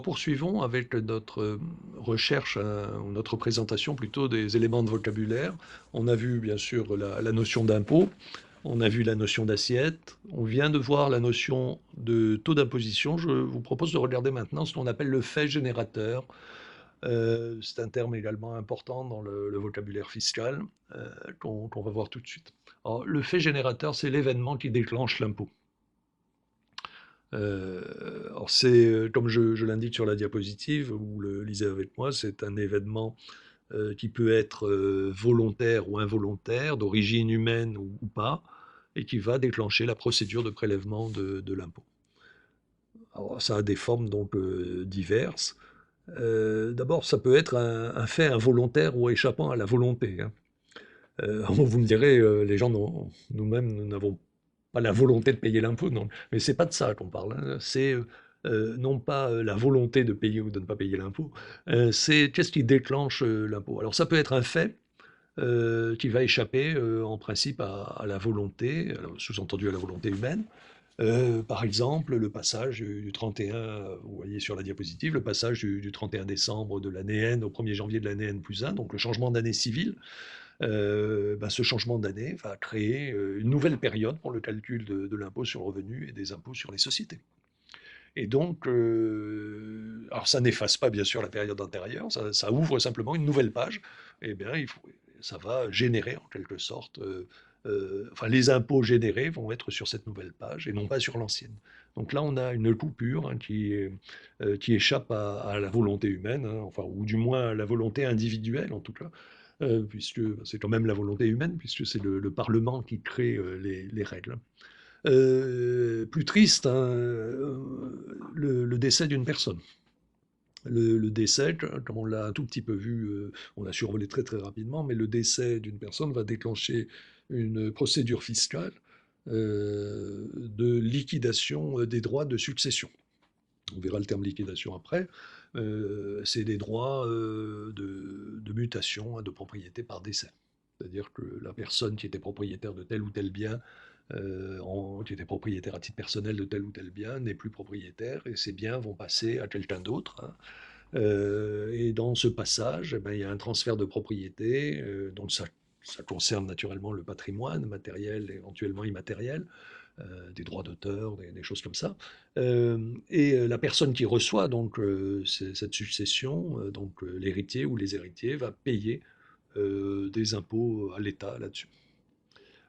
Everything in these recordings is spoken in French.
Poursuivons avec notre recherche, ou notre présentation plutôt des éléments de vocabulaire. On a vu bien sûr la notion d'impôt, on a vu la notion d'assiette, on vient de voir la notion de taux d'imposition. Je vous propose de regarder maintenant ce qu'on appelle le fait générateur. C'est un terme également important dans le vocabulaire fiscal, qu'on va voir tout de suite. Alors, le fait générateur, c'est l'événement qui déclenche l'impôt. Alors c'est, comme je l'indique sur la diapositive, vous le lisez avec moi, c'est un événement, qui peut être, volontaire ou involontaire, d'origine humaine ou pas, et qui va déclencher la procédure de prélèvement de l'impôt. Alors ça a des formes donc, diverses. D'abord ça peut être un fait involontaire ou échappant à la volonté, hein. Vous me direz, les gens nous-mêmes, nous n'avons pas la volonté de payer l'impôt, non. Mais c'est pas de ça qu'on parle, hein. C'est, non pas, la volonté de payer ou de ne pas payer l'impôt, c'est qu'est-ce qui déclenche, l'impôt? Alors ça peut être un fait, qui va échapper, en principe à la volonté, sous-entendu à la volonté humaine. Par exemple, le passage du 31, vous voyez sur la diapositive, le passage du 31 décembre de l'année N au 1er janvier de l'année N+1, donc le changement d'année civile. Ce changement d'année va créer une nouvelle période pour le calcul de l'impôt sur le revenu et des impôts sur les sociétés. Et donc, alors ça n'efface pas bien sûr la période antérieure, ça ouvre simplement une nouvelle page. Et bien, ça va générer en quelque sorte, enfin les impôts générés vont être sur cette nouvelle page et non pas sur l'ancienne. Donc là, on a une coupure, hein, qui échappe à la volonté humaine, hein, enfin, ou du moins à la volonté individuelle en tout cas, puisque c'est quand même la volonté humaine, puisque c'est le Parlement qui crée les règles. Plus triste, hein, le décès d'une personne. Le décès, comme on l'a un tout petit peu vu, on l'a survolé très très rapidement, mais le décès d'une personne va déclencher une procédure fiscale de liquidation des droits de succession. On verra le terme liquidation après. C'est des droits de mutation, hein, de propriété par décès. C'est-à-dire que la personne qui était propriétaire de tel ou tel bien, qui était propriétaire à titre personnel de tel ou tel bien, n'est plus propriétaire et ces biens vont passer à quelqu'un d'autre, hein. Et dans ce passage, eh ben, il y a un transfert de propriété, donc ça concerne naturellement le patrimoine matériel et éventuellement immatériel, des droits d'auteur, des choses comme ça. Et la personne qui reçoit donc cette succession, donc l'héritier ou les héritiers, va payer des impôts à l'État là-dessus.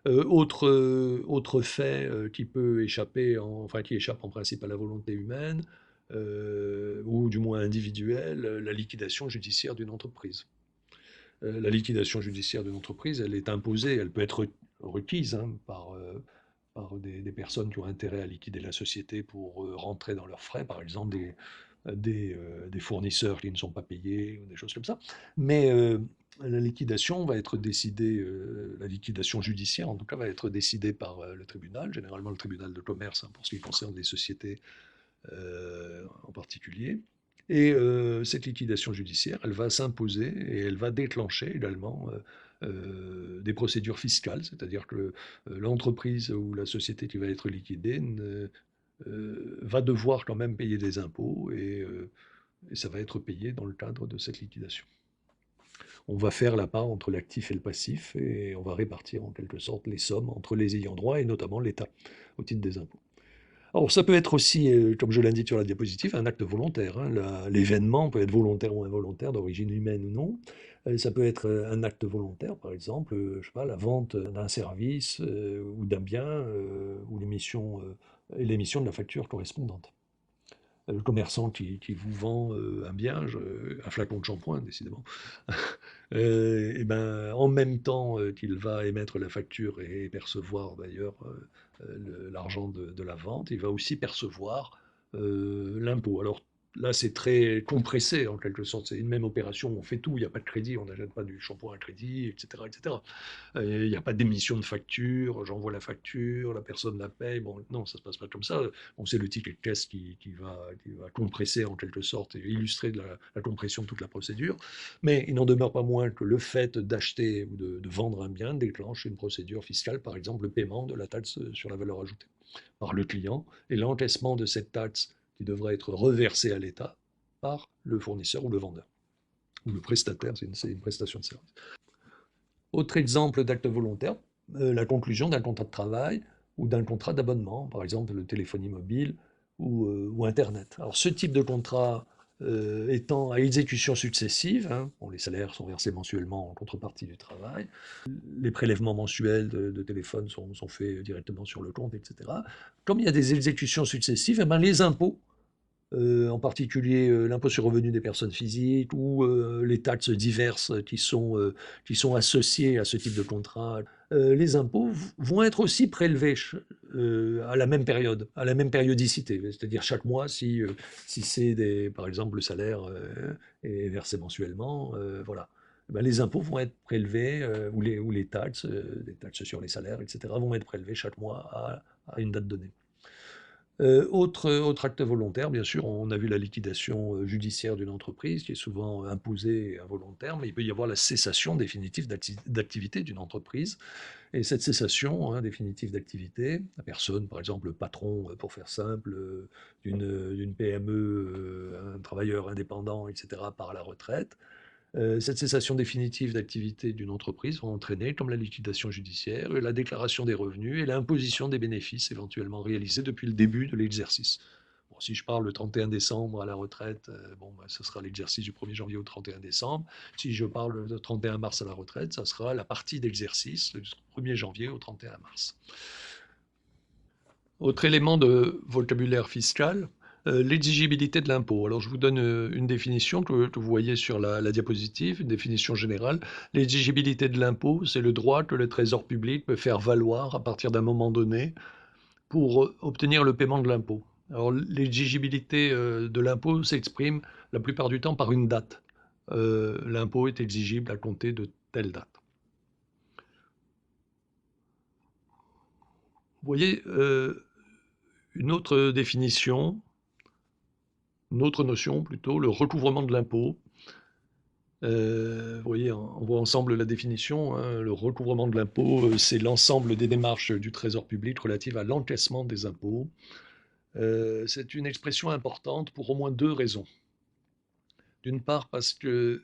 Autre fait qui peut échapper, enfin qui échappe en principe à la volonté humaine, ou du moins individuelle, la liquidation judiciaire d'une entreprise. La liquidation judiciaire d'une entreprise, elle est imposée, elle peut être requise, hein, par des personnes qui ont intérêt à liquider la société pour rentrer dans leurs frais, par exemple des fournisseurs qui ne sont pas payés, ou des choses comme ça. Mais la liquidation va être décidée, la liquidation judiciaire en tout cas va être décidée par le tribunal, généralement le tribunal de commerce, hein, pour ce qui concerne les sociétés en particulier. Et cette liquidation judiciaire, elle va s'imposer et elle va déclencher également des procédures fiscales, c'est-à-dire que l'entreprise ou la société qui va être liquidée va devoir quand même payer des impôts et ça va être payé dans le cadre de cette liquidation. On va faire la part entre l'actif et le passif et on va répartir en quelque sorte les sommes entre les ayants droit et notamment l'État au titre des impôts. Alors ça peut être aussi, comme je l'indique sur la diapositive, un acte volontaire, hein. L'événement peut être volontaire ou involontaire, d'origine humaine ou non. Ça peut être un acte volontaire, par exemple, je sais pas, la vente d'un service ou d'un bien ou l'émission de la facture correspondante. Le commerçant qui vous vend un bien, un flacon de shampoing, décidément, et ben, en même temps qu'il va émettre la facture et percevoir d'ailleurs l'argent de la vente, il va aussi percevoir l'impôt. Alors là, c'est très compressé en quelque sorte. C'est une même opération, on fait tout. Il n'y a pas de crédit, on n'achète pas du shampoing à crédit, etc., etc. Il n'y a pas d'émission de facture, j'envoie la facture, la personne la paye. Bon, non, ça ne se passe pas comme ça. On sait le ticket de caisse qui va compresser en quelque sorte et illustrer la compression de toute la procédure. Mais il n'en demeure pas moins que le fait d'acheter ou de vendre un bien déclenche une procédure fiscale, par exemple le paiement de la taxe sur la valeur ajoutée par le client et l'encaissement de cette taxe qui devrait être reversée à l'État par le fournisseur ou le vendeur, ou le prestataire, c'est une prestation de service. Autre exemple d'acte volontaire, la conclusion d'un contrat de travail ou d'un contrat d'abonnement, par exemple le téléphonie mobile ou Internet. Alors ce type de contrat étant à exécution successive, hein, bon, les salaires sont versés mensuellement en contrepartie du travail, les prélèvements mensuels de téléphone sont faits directement sur le compte, etc. Comme il y a des exécutions successives, eh ben, les impôts, en particulier l'impôt sur le revenu des personnes physiques ou les taxes diverses qui sont associées à ce type de contrat, les impôts vont être aussi prélevés à la même période, à la même périodicité. C'est-à-dire chaque mois, si c'est par exemple le salaire est versé mensuellement, voilà. Ben, les impôts vont être prélevés, ou les taxes sur les salaires, etc., vont être prélevés chaque mois à une date donnée. Autre acte volontaire, bien sûr, on a vu la liquidation judiciaire d'une entreprise qui est souvent imposée et involontaire, mais il peut y avoir la cessation définitive d'activité d'une entreprise. Et cette cessation définitive d'activité, la personne, par exemple le patron, pour faire simple, d'une PME, un travailleur indépendant, etc., part à la retraite, cette cessation définitive d'activité d'une entreprise va entraîner, comme la liquidation judiciaire, la déclaration des revenus et l'imposition des bénéfices éventuellement réalisés depuis le début de l'exercice. Bon, si je parle le 31 décembre à la retraite, bon, ben, ce sera l'exercice du 1er janvier au 31 décembre. Si je parle le 31 mars à la retraite, ça sera la partie d'exercice du 1er janvier au 31 mars. Autre élément de vocabulaire fiscal, l'exigibilité de l'impôt. Alors je vous donne une définition que vous voyez sur la diapositive, une définition générale. L'exigibilité de l'impôt, c'est le droit que le Trésor public peut faire valoir à partir d'un moment donné pour obtenir le paiement de l'impôt. Alors l'exigibilité de l'impôt s'exprime la plupart du temps par une date. L'impôt est exigible à compter de telle date. Vous voyez une autre définition, une autre notion plutôt, le recouvrement de l'impôt. Vous voyez, on voit ensemble la définition, hein. Le recouvrement de l'impôt, c'est l'ensemble des démarches du Trésor public relatives à l'encaissement des impôts. C'est une expression importante pour au moins deux raisons. D'une part parce que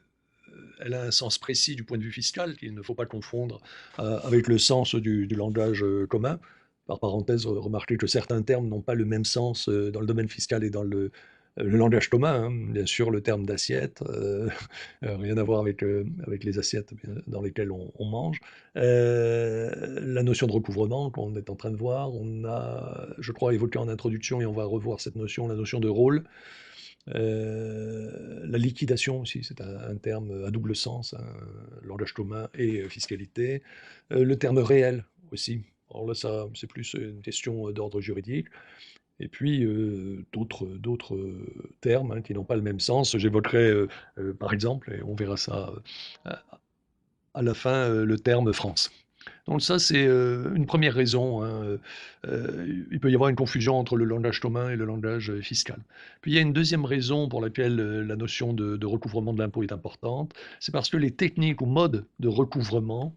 elle a un sens précis du point de vue fiscal, qu'il ne faut pas confondre avec le sens du langage commun. Par parenthèse, remarquez que certains termes n'ont pas le même sens dans le domaine fiscal et dans le langage commun, hein. Bien sûr, le terme d'assiette, rien à voir avec les assiettes dans lesquelles on mange. La notion de recouvrement qu'on est en train de voir, on a, je crois, évoqué en introduction, et on va revoir cette notion, la notion de rôle. La liquidation aussi, c'est un terme à double sens, hein, langage commun et fiscalité. Le terme réel aussi. Alors là, ça, c'est plus une question d'ordre juridique. Et puis d'autres termes qui n'ont pas le même sens. J'évoquerai par exemple, et on verra ça à la fin, le terme France. Donc ça, c'est une première raison, hein. Il peut y avoir une confusion entre le langage commun et le langage fiscal. Puis il y a une deuxième raison pour laquelle la notion de recouvrement de l'impôt est importante, c'est parce que les techniques ou modes de recouvrement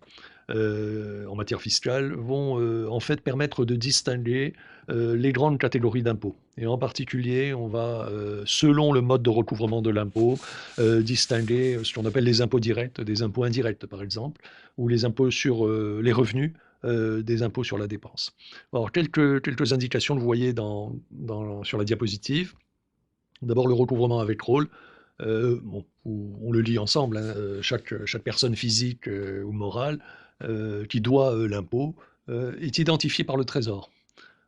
en matière fiscale vont en fait permettre de distinguer les grandes catégories d'impôts. Et en particulier, on va, selon le mode de recouvrement de l'impôt, distinguer ce qu'on appelle les impôts directs des impôts indirects, par exemple, ou les impôts sur les revenus des impôts sur la dépense. Alors, quelques indications que vous voyez sur la diapositive. D'abord, le recouvrement avec rôle. Bon, on le lit ensemble, hein, chaque personne physique ou morale qui doit l'impôt est identifiée par le Trésor.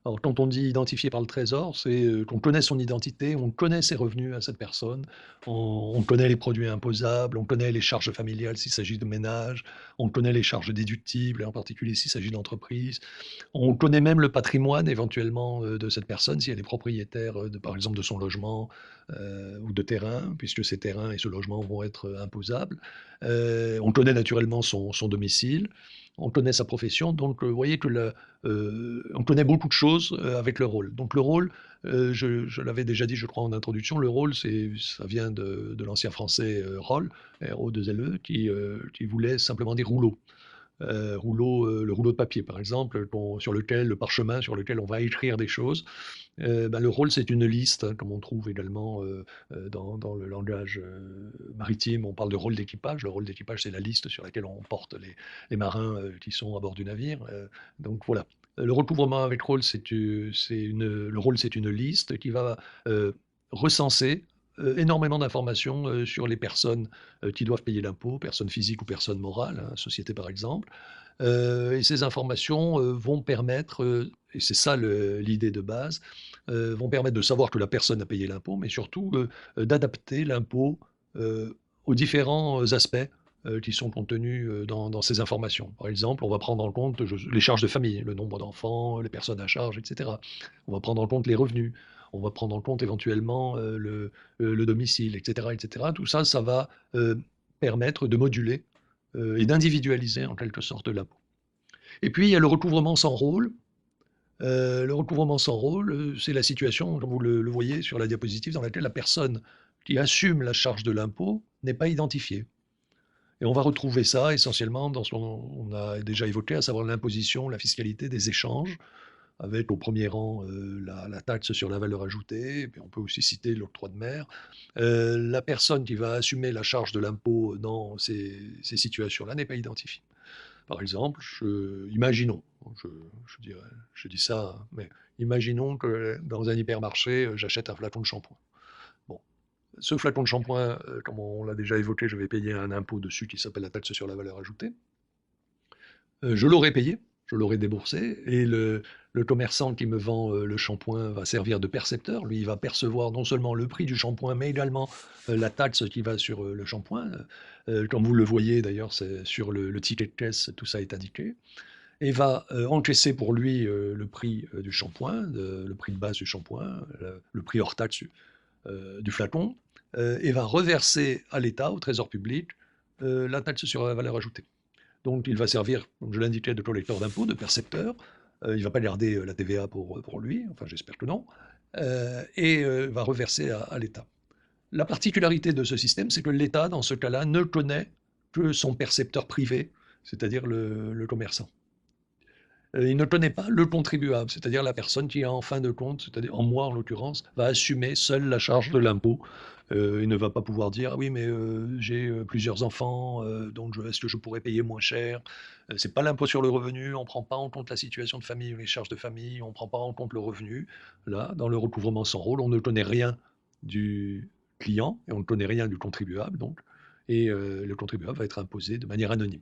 Alors, quand on dit identifié par le Trésor, c'est qu'on connaît son identité, on connaît ses revenus à cette personne, on connaît les produits imposables, on connaît les charges familiales s'il s'agit de ménage, on connaît les charges déductibles, et en particulier s'il s'agit d'entreprise. On connaît même le patrimoine éventuellement de cette personne, si elle est propriétaire, par exemple, de son logement ou de terrain, puisque ces terrains et ce logement vont être imposables. On connaît naturellement son domicile, on connaît sa profession, donc vous voyez que on connaît beaucoup de choses avec le rôle. Donc le rôle, je l'avais déjà dit, je crois, en introduction, le rôle, ça vient de l'ancien français rôle, R-O-2-L-E, qui voulait simplement dire rouleau. Le rouleau de papier, par exemple, le parchemin sur lequel on va écrire des choses. Le rôle, c'est une liste, hein, comme on trouve également, dans le langage, maritime. On parle de rôle d'équipage. Le rôle d'équipage, c'est la liste sur laquelle on porte les marins, qui sont à bord du navire, donc voilà. Le recouvrement avec rôle, le rôle, c'est une liste qui va, recenser, énormément d'informations, sur les personnes, qui doivent payer l'impôt, personnes physiques ou personnes morales, hein, société par exemple. Et ces informations, vont permettre, et c'est ça l'idée de base, vont permettre de savoir que la personne a payé l'impôt, mais surtout, d'adapter l'impôt, aux différents, aspects, qui sont contenus, dans ces informations. Par exemple, on va prendre en compte les charges de famille, le nombre d'enfants, les personnes à charge, et cetera. On va prendre en compte les revenus, on va prendre en compte éventuellement, le domicile, et cetera, et cetera. Tout ça, ça va, permettre de moduler, et d'individualiser en quelque sorte l'impôt. Et puis il y a le recouvrement sans rôle. Le recouvrement sans rôle, c'est la situation, comme vous le voyez sur la diapositive, dans laquelle la personne qui assume la charge de l'impôt n'est pas identifiée. Et on va retrouver ça essentiellement dans ce qu'on a déjà évoqué, à savoir l'imposition, la fiscalité des échanges, avec au premier rang, la taxe sur la valeur ajoutée, et puis on peut aussi citer l'octroi de mer. La personne qui va assumer la charge de l'impôt dans ces situations-là n'est pas identifiée. Par exemple, imaginons, je, dirais, je dis ça, hein, mais imaginons que dans un hypermarché, j'achète un flacon de shampoing. Bon, ce flacon de shampoing, comme on l'a déjà évoqué, je vais payer un impôt dessus qui s'appelle la taxe sur la valeur ajoutée. Je l'aurais payé, je l'aurais déboursé, et le commerçant qui me vend le shampoing va servir de percepteur. Lui, il va percevoir non seulement le prix du shampoing, mais également la taxe qui va sur le shampoing. Comme vous le voyez d'ailleurs, c'est sur le ticket de caisse, tout ça est indiqué. Et va encaisser pour lui le prix du shampoing, le prix de base du shampoing, le prix hors taxe du flacon, et va reverser à l'État, au Trésor public, la taxe sur la valeur ajoutée. Donc il va servir, comme je l'indiquais, de collecteur d'impôts, de percepteur. Il ne va pas garder la TVA pour lui, enfin j'espère que non, et va reverser à l'État. La particularité de ce système, c'est que l'État, dans ce cas-là, ne connaît que son percepteur privé, c'est-à-dire le commerçant. Il ne connaît pas le contribuable, c'est-à-dire la personne qui, en fin de compte, c'est-à-dire en moi en l'occurrence, va assumer seule la charge de l'impôt. Il ne va pas pouvoir dire: «Ah oui, mais j'ai plusieurs enfants, donc est-ce que je pourrais payer moins cher?» C'est pas l'impôt sur le revenu, on ne prend pas en compte la situation de famille ou les charges de famille, on ne prend pas en compte le revenu. Là, dans le recouvrement sans rôle, on ne connaît rien du client et on ne connaît rien du contribuable, donc, et le contribuable va être imposé de manière anonyme.